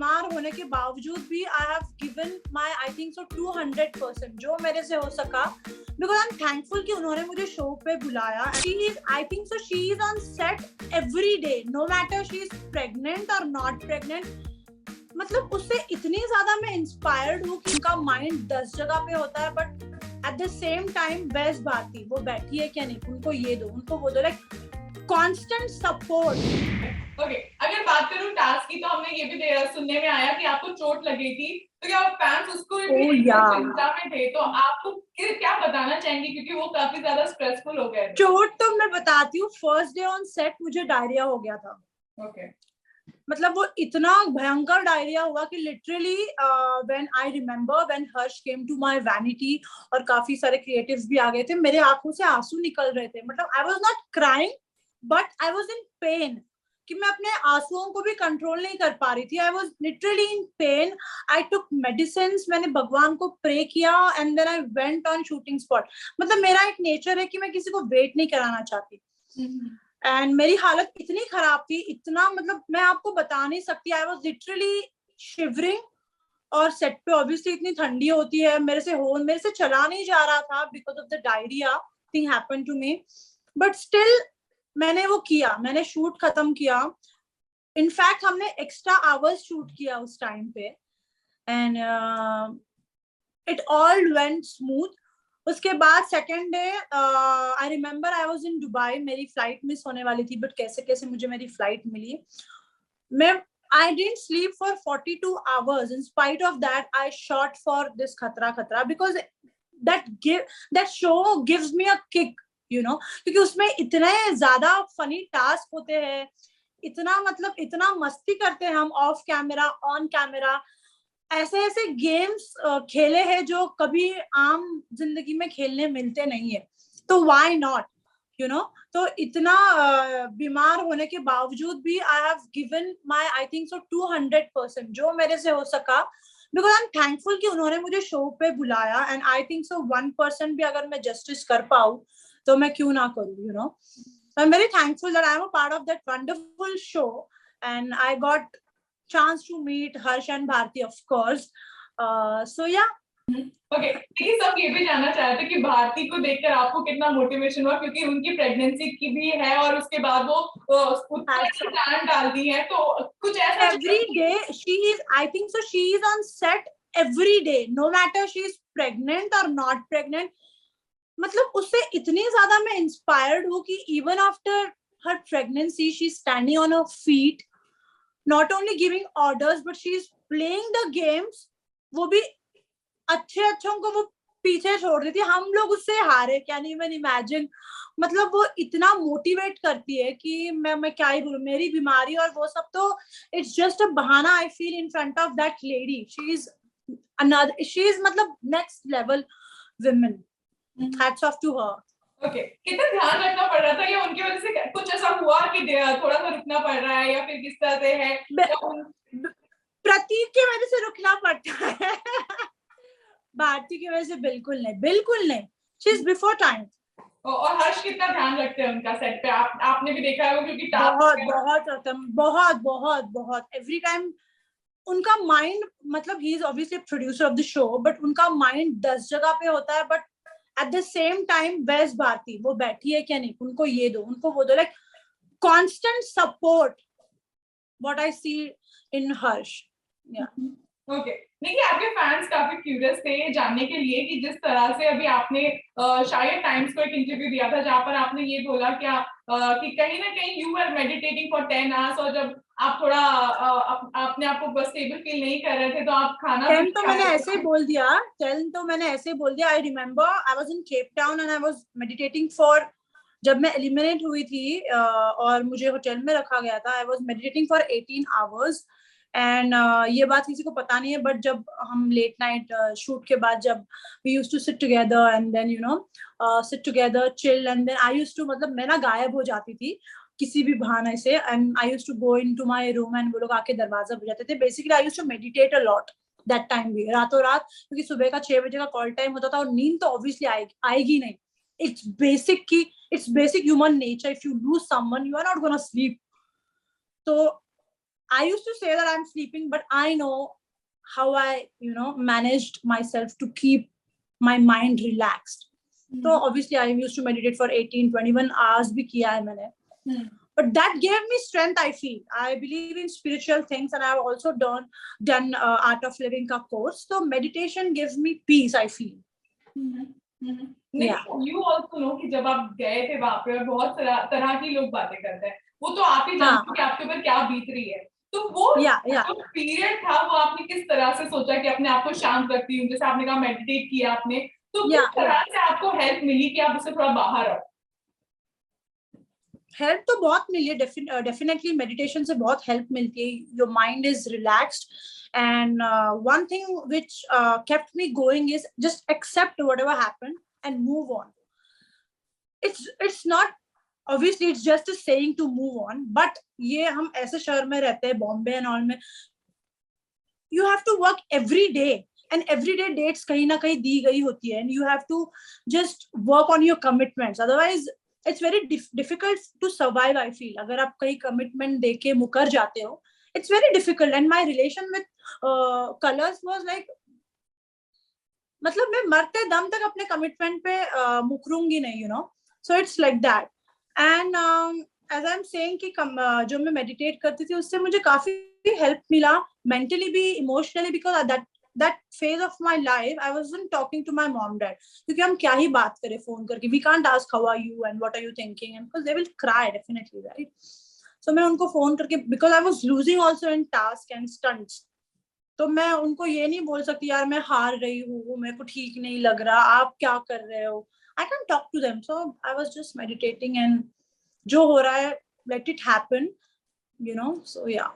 बीमार होने के बावजूद भी I have given my I think सो 200% जो मेरे से हो सका, बिकॉज आई एम थैंकफुल कि उन्होंने मुझे शो पे बुलाया. She is I think so she is on set every day, no matter she is pregnant or not pregnant. मतलब उससे इतनी ज्यादा मैं इंस्पायर्ड हूँ कि उनका माइंड 10 जगह पे होता है, but at the same time best Bharti वो बैठी है क्या नहीं, उनको ये दो, उनको वो दो, लाइक कांस्टेंट सपोर्ट. ओके, अगर बात करूं टास्क की, तो हमने ये भी सुनने में आया कि आपको चोट लगी थी, तो क्या फैंस उसको भी चिंता में थे, तो आपको क्या बताना चाहेंगे, क्योंकि वो काफी ज्यादा स्ट्रेसफुल हो गए. चोट तो मैं बताती हूँ, फर्स्ट डे ऑन सेट मुझे डायरिया हो गया था. ओके. मतलब वो इतना भयंकर डायरिया हुआ कि literally when I remember when Harsh came to my vanity और काफी सारे क्रिएटिव्स भी आ गए थे, मेरे आंखों से आंसू निकल रहे थे. मतलब I was not crying but I was in pen कि मैं अपने आंसुओं को भी कंट्रोल नहीं कर पा रही थी. I was literally in pain. I took medicines, मैंने भगवान को प्रे किया and then I went on shooting spot. मतलब मेरा एक नेचर है कि मैं किसी को वेट नहीं कराना चाहती. एंड मेरी हालत इतनी खराब थी, इतना मतलब मैं आपको बता नहीं सकती. आई वाज लिटरली शिवरिंग. और सेट पे ऑब्वियसली इतनी ठंडी होती है, मेरे से चला नहीं जा रहा था because of the diarrhoea thing happen to me. But still मैंने वो किया, मैंने शूट खत्म किया. इनफैक्ट हमने एक्स्ट्रा आवर्स शूट किया उस टाइम पे and it all went smooth. उसके बाद second day I remember I was in Dubai, मेरी फ्लाइट मिस होने वाली थी, बट कैसे कैसे मुझे मेरी फ्लाइट मिली. मैं I didn't sleep for 42 hours. In spite of that, I shot for this Khatra Khatra because that show gives me a kick, you know. क्योंकि उसमें इतने ज्यादा फनी टास्क होते हैं, इतना मस्ती करते हैं हम ऑफ कैमरा ऑन कैमरा. ऐसे ऐसे गेम्स खेले हैं जो कभी आम जिंदगी में खेलने मिलते नहीं है. तो why not, you know. तो इतना बीमार होने के बावजूद भी I have given my I think सो 200% जो मेरे से हो सका, बिकॉज आई एम थैंकफुल कि उन्होंने मुझे शो पे बुलाया. एंड आई थिंक सो 1% भी अगर मैं जस्टिस कर पाऊँ तो मैं क्यों ना करूँ, you know. I'm very thankful that I'm a part of that wonderful show and I got chance to meet Harsh and Bharti, of course. So yeah. Okay, लेकिन सब ये भी जानना चाह रहे थे कि भारती को देखकर आपको कितना मोटिवेशन हुआ, क्योंकि उनकी प्रेगनेंसी की भी है और उसके बाद वो जान डाल दी है, तो कुछ ऐसा every day she is, I think so she is on set every day, no matter she is pregnant or not pregnant. मतलब उससे इतनी ज्यादा मैं इंस्पायर्ड हूँ कि even after her pregnancy she is standing on her feet, not only giving orders but she is playing the games. वो भी अच्छों को वो पीछे छोड़ देती है, हम लोग उससे हारे, कैन इवन इमेजिन. मतलब वो इतना मोटिवेट करती है कि मैं क्या ही बोलूं. मेरी बीमारी और वो सब तो इट्स जस्ट अ बहाना. I feel in front of that lady, she is another, she is मतलब next level women. Hats off to her. Okay, कितना ध्यान रखना पड़ रहा था, या उनकी वजह से कुछ ऐसा हुआ कि थोड़ा सा रुकना पड़ रहा है, या फिर किस तरह से है? प्रतीक की वजह से रुकना पड़ता है. भारती की वजह से बिल्कुल नहीं. She is before time. और हर्ष कितना ध्यान रखते हैं उनका सेट पे, आपने भी देखा है, क्योंकि बहुत एवरी टाइम उनका माइंड, मतलब he is obviously producer of the show, but उनका माइंड 10 जगह पे होता है. But at the same time best Bharti वो बैठी है क्या नहीं, उनको ये दो, उनको वो दो, like constant support what I see in Harsh. Okay, देखिए आपके फैंस काफी क्यूरियस थे ये जानने के लिए कि जिस तरह से अभी आपने शायद टाइम्स को एक इंटरव्यू दिया था जहां पर आपने ये बोला कि कहीं ना कहीं you are meditating for 10 hours, और जब आप थोड़ा अपने आप को स्टेबल फील नहीं कर रहे थे तो आप खाना 10 तो मैंने ऐसे ही बोल दिया. I remember I was in Cape Town and I was meditating for, जब मैं एलिमिनेट हुई थी और मुझे होटल में रखा गया था, I was meditating for 18 hours. And ये बात किसी को पता नहीं है, बट जब हम लेट नाइट शूट के बाद जब we used to sit together and then you know sit together chill, and then I used to, मतलब मैं ना गायब हो जाती थी किसी भी बहाने से, and I used to go into my room and वो लोग आके दरवाजा बजाते थे. Basically I used to meditate a lot that time भी, रातों रात, क्योंकि सुबह का 6 बजे का कॉल टाइम होता था और नींद तो ऑब्वियसली आएगी नहीं. It's basic human nature. If you lose someone you are not gonna sleep. तो I used to say that I'm sleeping, but I know how I, managed myself to keep my mind relaxed. So obviously I used to meditate for 18-21 hours bhi kiya hai maine. But that gave me strength, I feel. I believe in spiritual things, and I've also done Art of Living ka course. So meditation gives me peace, I feel. Yeah. You also know कि जब आप गए थे वहाँ पे और बहुत तरह की लोग बातें करते हैं, वो तो आप ही जानते हो कि आपके ऊपर क्या बीत रही है. तो वो जो पीरियड था वो आपने किस तरह से सोचा कि अपने आप को शांत रखती हूँ, जैसे आपने कहा मेडिटेट किया आपने, तो किस तरह से आपको हेल्प मिली कि आप उससे थोड़ा बाहर आओ? हेल्प तो बहुत मिली है, डेफिनेटली मेडिटेशन से बहुत हेल्प मिलती है. Your mind is relaxed, and one thing which kept me going is just accept whatever happened and move on. It's not, obviously it's just a saying to move on, but ये हम ऐसे शहर में रहते हैं, Bombay and all में, you have to work every day, and every day dates कहीं ना कहीं दी गई होती है, and you have to just work on your commitments, otherwise it's very difficult to survive, I feel. अगर आप कहीं commitment देके मुकर जाते हो, it's very difficult. And my relation with colors was like, मतलब मैं मरते दम तक अपने commitment पे मुकरूंगी नहीं, so it's like that. And as I'm saying कि जो मैं meditate करती थी उससे मुझे काफी help मिला, mentally भी, emotionally, because at that phase of my life I wasn't talking to my mom dad, क्योंकि हम क्या ही बात करें फोन करके, we can't ask how are you and what are you thinking, and because they will cry definitely, right? So मैं उनको phone करके, because I was losing also in task and stunts, तो मैं उनको ये नहीं बोल सकती यार मैं हार रही हूँ, मेरे को ठीक नहीं लग रहा, आप क्या कर रहे हो. I can't talk to them, so I was just meditating, and जो हो रहा है let it happen, so yeah.